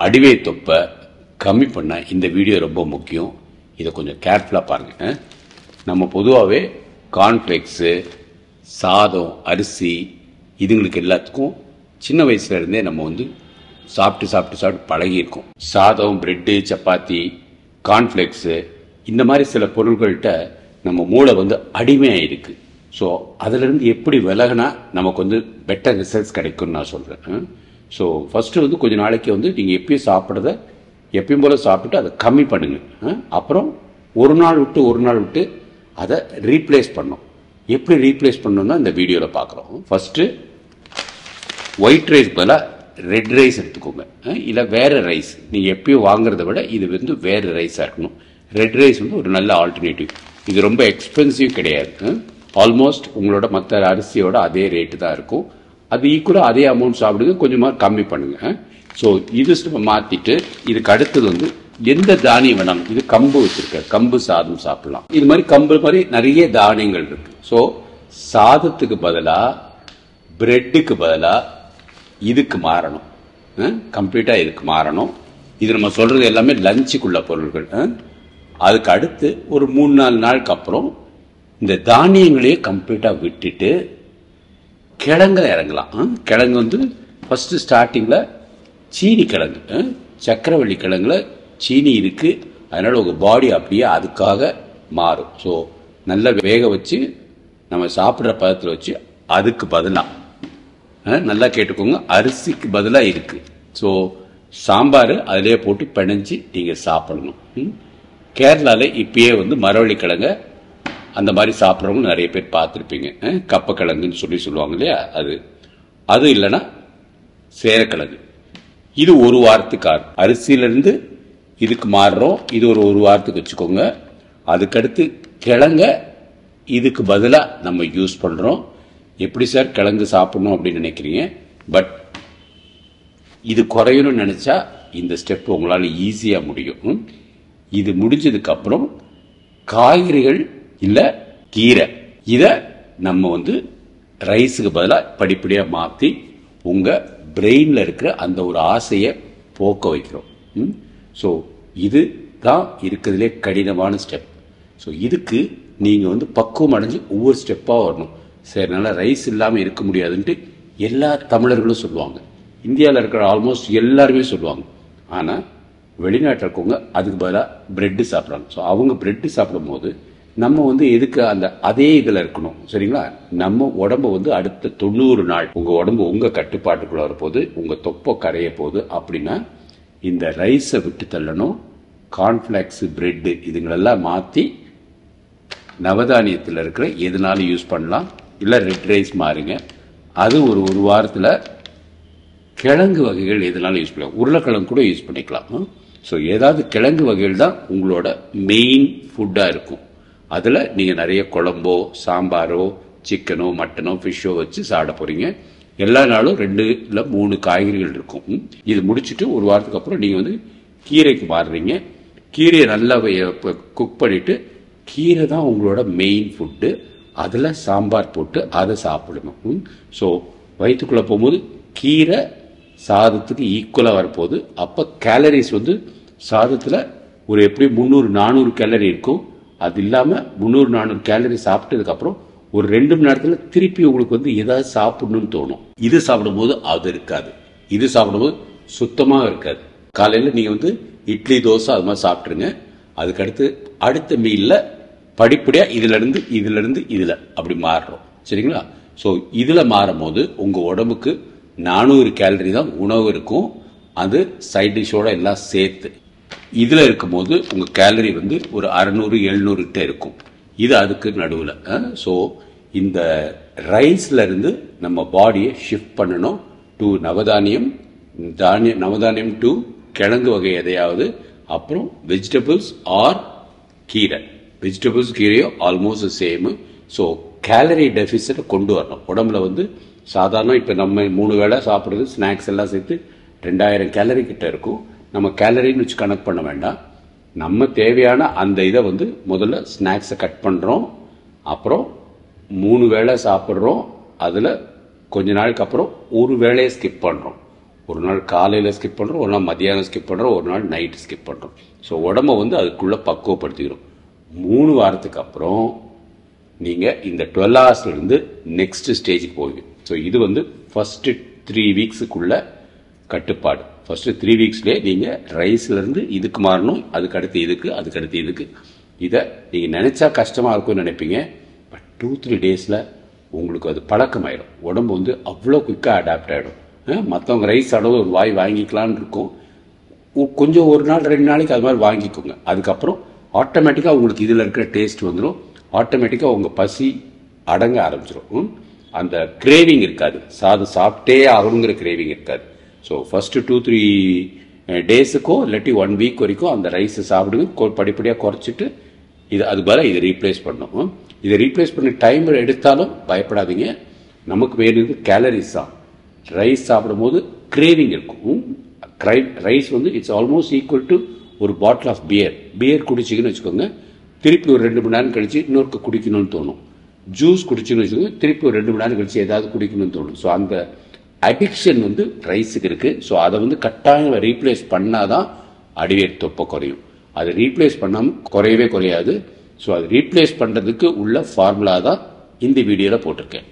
அடிவை தொப்பை கம்மி பண்ண இந்த வீடியோ ரொம்ப முக்கியம். இதை கொஞ்சம் கேர்ஃபுல்லாக பாருங்க. நம்ம பொதுவாகவே கார்ன்ஃப்ளேக்ஸு, சாதம், அரிசி இதுங்களுக்கு எல்லாத்துக்கும் சின்ன வயசுல இருந்தே நம்ம வந்து சாப்பிட்டு சாப்பிட்டு சாப்பிட்டு பழகியிருக்கோம். சாதம், பிரெட்டு, சப்பாத்தி, கார்ன்ஃப்ளேக்ஸு இந்த மாதிரி சில பொருள்கள்கிட்ட நம்ம மூளை வந்து அடிமையாக இருக்கு. ஸோ அதிலிருந்து எப்படி விலகினா நமக்கு வந்து பெட்டர் ரிசல்ட்ஸ் கிடைக்கும்னு நான் சொல்கிறேன். ஸோ ஃபஸ்ட்டு வந்து கொஞ்சம் நாளைக்கு வந்து நீங்கள் எப்பயும் சாப்பிட்றத எப்பயும் போல் சாப்பிட்டு அதை கம்மி பண்ணுங்க. அப்புறம் ஒரு நாள் விட்டு அதை ரீப்ளேஸ் பண்ணணும். எப்படி ரீப்ளேஸ் பண்ணணும்னா இந்த வீடியோவில் பார்க்குறோம். ஃபஸ்ட்டு ஒயிட் ரைஸ் பதிலாக ரெட் ரைஸ் எடுத்துக்கோங்க. இல்லை வேறு ரைஸ் நீங்கள் எப்பயும் வாங்குறத விட இது வந்து வேறு ரைஸாக இருக்கணும். ரெட் ரைஸ் வந்து ஒரு நல்ல ஆல்டர்னேட்டிவ். இது ரொம்ப எக்ஸ்பென்சிவ் கிடையாது. ஆல்மோஸ்ட் உங்களோட மற்ற அரிசியோட அதே ரேட்டு தான் இருக்கும். அது ஈக்குவலாக அதே அமௌண்ட் சாப்பிடுங்க, கொஞ்சமாக கம்மி பண்ணுங்க. ஸோ இது மாற்றிட்டு இதுக்கு அடுத்தது வந்து எந்த தானியம் வேணாலும், இது கம்பு வச்சிருக்க கம்பு சாதம் சாப்பிடலாம். இது மாதிரி கம்பு மாதிரி நிறைய தானியங்கள் இருக்கு. ஸோ சாதத்துக்கு பதிலாக பிரெட்டுக்கு பதிலாக இதுக்கு மாறணும். கம்ப்ளீட்டாக இதுக்கு மாறணும். இது நம்ம சொல்றது எல்லாமே லஞ்சுக்குள்ள பொருள்கள். அதுக்கு அடுத்து ஒரு 3-4 நாளுக்கு அப்புறம் இந்த தானியங்களையே கம்ப்ளீட்டாக விட்டுட்டு கிழங்கு இறங்கலாம். கிழங்கு வந்து ஃபர்ஸ்ட் ஸ்டார்டிங்கில் சீனி கிழங்கு, சக்கரவள்ளி கிழங்குல சீனி இருக்கு. அதனால உங்க பாடி அப்படியே அதுக்காக மாறும். ஸோ நல்லா வேக வச்சு நம்ம சாப்பிட்ற பதத்தில் வச்சு அதுக்கு பதிலாக நல்லா கேட்டுக்கோங்க, அரிசிக்கு பதிலாக இருக்கு. ஸோ சாம்பார் அதிலே போட்டு பிணைஞ்சு நீங்கள் சாப்பிடணும். கேரளாவில் இப்பயே வந்து மரவள்ளி கிழங்க அந்த மாதிரி சாப்பிட்றவங்க நிறைய பேர் பார்த்துருப்பீங்க. கப்பக்கிழங்குன்னு சொல்லுவாங்க இல்லையா, அது இல்லைன்னா சேரக்கிழங்கு. இது ஒரு வாரத்துக்கு அரிசியிலிருந்து இதுக்கு மாறுறோம். இது ஒரு வாரத்துக்கு வச்சுக்கோங்க. அதுக்கடுத்து கிழங்க இதுக்கு பதிலாக நம்ம யூஸ் பண்ணுறோம். எப்படி சார் கிழங்கு சாப்பிடணும் அப்படின்னு நினைக்கிறீங்க? பட் இது குறையணும்னு நினைச்சா இந்த ஸ்டெப் உங்களால் ஈஸியாக முடியும். இது முடிஞ்சதுக்கு அப்புறம் காய்கறிகள் இல்லை கீரை இதை நம்ம வந்து ரைஸுக்கு பதிலாக படிப்படியாக மாற்றி உங்கள் பிரெயினில் இருக்கிற அந்த ஒரு ஆசையை போக்க வைக்கிறோம். ஸோ இது தான் இருக்கிறதுலே கடினமான ஸ்டெப். ஸோ இதுக்கு நீங்கள் வந்து பக்குவம் அடைஞ்சு ஒவ்வொரு ஸ்டெப்பாக வரணும். சரி, நல்லா ரைஸ் இல்லாமல் இருக்க முடியாதுன்ட்டு எல்லா தமிழர்களும் சொல்லுவாங்க. இந்தியாவில் இருக்கிற ஆல்மோஸ்ட் எல்லாருமே சொல்லுவாங்க. ஆனால் வெளிநாட்டில் இருக்கவங்க அதுக்கு பதிலாக பிரெட்டு சாப்பிட்றாங்க. ஸோ அவங்க பிரெட்டு சாப்பிடும் போது நம்ம வந்து எதுக்கு அதே இதில் இருக்கணும், சரிங்களா? நம்ம உடம்பு வந்து அடுத்த 90 நாள் உங்கள் உடம்பு உங்கள் கட்டுப்பாட்டுக்குள்ள வரப்போது, உங்கள் தொப்பை கரைய போகுது. அப்படின்னா இந்த ரைஸை விட்டு தள்ளணும். கார்ன்ஃப்ளேக்ஸ், பிரெட்டு இதுங்களெல்லாம் மாற்றி நவதானியத்தில் இருக்கிற எதுனாலும் யூஸ் பண்ணலாம். இல்லை ரெட் ரைஸ் மாறுங்க. அது ஒரு வாரத்தில் கிழங்கு வகைகள் எதுனாலும் யூஸ் பண்ணலாம். உருளைக்கிழங்கு கூட யூஸ் பண்ணிக்கலாம். ஸோ ஏதாவது கிழங்கு வகைகள் தான் உங்களோட மெயின் ஃபுட்டாக இருக்கும். அதில் நீங்கள் நிறைய குழம்போ சாம்பாரோ சிக்கனோ மட்டனோ ஃபிஷ்ஷோ வச்சு சாப்பிட போகிறீங்க. எல்லா நாளும் 2 இல்லை 3 காய்கறிகள் இருக்கும். இது முடிச்சுட்டு ஒரு வாரத்துக்கு அப்புறம் நீங்கள் வந்து கீரைக்கு மாறுறீங்க. கீரையை நல்லா குக் பண்ணிவிட்டு, கீரை தான் உங்களோட மெயின் ஃபுட்டு. அதில் சாம்பார் போட்டு அதை சாப்பிடணும். ஸோ வயிற்றுக்குள்ளே போகும்போது கீரை சாதத்துக்கு ஈக்குவலாக வரப்போகுது. அப்போ கேலரிஸ் வந்து சாதத்தில் ஒரு எப்படி 300-400 கேலரி இருக்கும். அது இல்லாமல் 300-400 கேலரி சாப்பிட்டதுக்கப்புறம் ஒரு 2 மணி நேரத்தில் திருப்பி உங்களுக்கு வந்து ஏதாவது சாப்பிடணும்னு தோணும். இது சாப்பிடும்போது அது இருக்காது. இது சாப்பிடும்போது சுத்தமாக இருக்காது. காலையில் நீங்கள் வந்து இட்லி, தோசை அது மாதிரி சாப்பிட்ருங்க. அதுக்கடுத்து அடுத்த மீலில் படிப்படியாக இதிலிருந்து இதில் அப்படி மாறுறோம், சரிங்களா? ஸோ இதில் மாறும் போது உங்கள் உடம்புக்கு 400 கேலரி தான் உணவு இருக்கும். அது சைட் டிஷ்ஷோட எல்லாம் சேர்த்து இதில் இருக்கும்போது உங்கள் கேலரி வந்து ஒரு 600-700 கிட்ட இருக்கும். இது அதுக்கு நடுவில். ஸோ இந்த ரைஸ்ல இருந்து நம்ம பாடியை ஷிஃப்ட் பண்ணணும் டு நவதானியம் டு கிழங்கு வகை எதையாவது. அப்புறம் வெஜிடபிள்ஸ் ஆர் கீரை. வெஜிடபிள்ஸ் கீரையோ ஆல்மோஸ்ட் சேம். ஸோ கேலரி டெபிசிட்டை கொண்டு வரணும் உடம்புல. வந்து சாதாரண இப்போ நம்ம 3 வேளை சாப்பிட்றது ஸ்நாக்ஸ் எல்லாம் சேர்த்து 2000 கேலரி கிட்ட இருக்கும். நம்ம கேலரின்னு வச்சு கணக்கு பண்ண வேண்டாம். நம்ம தேவையான அந்த இதை வந்து முதல்ல ஸ்நாக்ஸை கட் பண்ணுறோம். அப்புறம் 3 வேளை சாப்பிட்றோம். அதில் கொஞ்ச நாளுக்கு அப்புறம் ஒரு வேளையை ஸ்கிப் பண்ணுறோம். ஒரு நாள் காலையில் ஸ்கிப் பண்ணுறோம், ஒரு நாள் மத்தியானம் ஸ்கிப் பண்ணுறோம், ஒரு நாள் நைட்டு ஸ்கிப் பண்ணுறோம். ஸோ உடம்ப வந்து அதுக்குள்ளே பக்குவப்படுத்திக்கிறோம். 3 வாரத்துக்கு அப்புறம் நீங்கள் இந்த 12 ஹவர்ஸ்லேருந்து நெக்ஸ்ட் ஸ்டேஜுக்கு போவீங்க. ஸோ இது வந்து ஃபஸ்ட்டு 3 வீக்ஸுக்குள்ள கட்டுப்பாடு. ஃபஸ்ட்டு 3 வீக்ஸ்லேயே நீங்கள் ரைஸ்லேருந்து இதுக்கு மாறணும், அதுக்கடுத்து இதுக்கு, அதுக்கடுத்து இதுக்கு. இதை நீங்கள் நினச்சா கஷ்டமாக இருக்கும்னு நினைப்பீங்க. பட் 2-3 டேஸில் உங்களுக்கு அது பழக்கமாயிடும். உடம்பு வந்து அவ்வளோ குயிக்காக அடாப்ட் ஆகிடும். மற்றவங்க ரைஸ் அளவு ஒரு வாய் வாங்கிக்கலான்னு இருக்கும், கொஞ்சம் ஒரு நாள் 2 நாளைக்கு அது மாதிரி வாங்கிக்கோங்க. அதுக்கப்புறம் ஆட்டோமேட்டிக்காக உங்களுக்கு இதில் இருக்கிற டேஸ்ட் வந்துடும். ஆட்டோமேட்டிக்காக உங்கள் பசி அடங்க ஆரம்பிச்சிடும். அந்த கிரேவிங் இருக்காது, சாதம் சாப்பிட்டே ஆகணுங்கிற கிரேவிங் இருக்காது. ஸோ ஃபஸ்ட்டு 2-3 டேஸுக்கோ இல்லாட்டி 1 வீக் வரைக்கும் அந்த ரைஸை சாப்பிடுங்க. படிப்படியாக குறைச்சிட்டு அது பதிலாக இதை ரீப்ளேஸ் பண்ணணும். இதை ரீப்ளேஸ் பண்ணி டைம் எடுத்தாலும் பயப்படாதீங்க. நமக்கு வேணுது கேலரிஸ் தான். ரைஸ் சாப்பிடும் போது கிரேவிங் இருக்கும். ரைஸ் வந்து இட்ஸ் ஆல்மோஸ்ட் ஈக்குவல் டு ஒரு பாட்டில் ஆஃப் பியர் குடிச்சிங்கன்னு வச்சுக்கோங்க, திருப்பி ஒரு 2 மணி நேரம் கழிச்சு இன்னொருக்கு குடிக்கணும்னு தோணும். ஜூஸ் குடிச்சுன்னு வச்சுக்கோங்க, திருப்பி ஒரு 2 மணி நேரம் கழிச்சு ஏதாவது குடிக்கணும்னு தோணும். ஸோ அந்த அடிக்ஷன் வந்து ரைஸுக்கு இருக்கு. ஸோ அதை வந்து கட்டாயம் ரீப்ளேஸ் பண்ணாதான் அடிவேர் தொப்பை குறையும். அதை ரீப்ளேஸ் பண்ணாமல் குறையவே குறையாது. ஸோ அதை ரீப்ளேஸ் பண்ணுறதுக்கு உள்ள ஃபார்முலா தான் இந்த வீடியோவில் போட்டிருக்கேன்.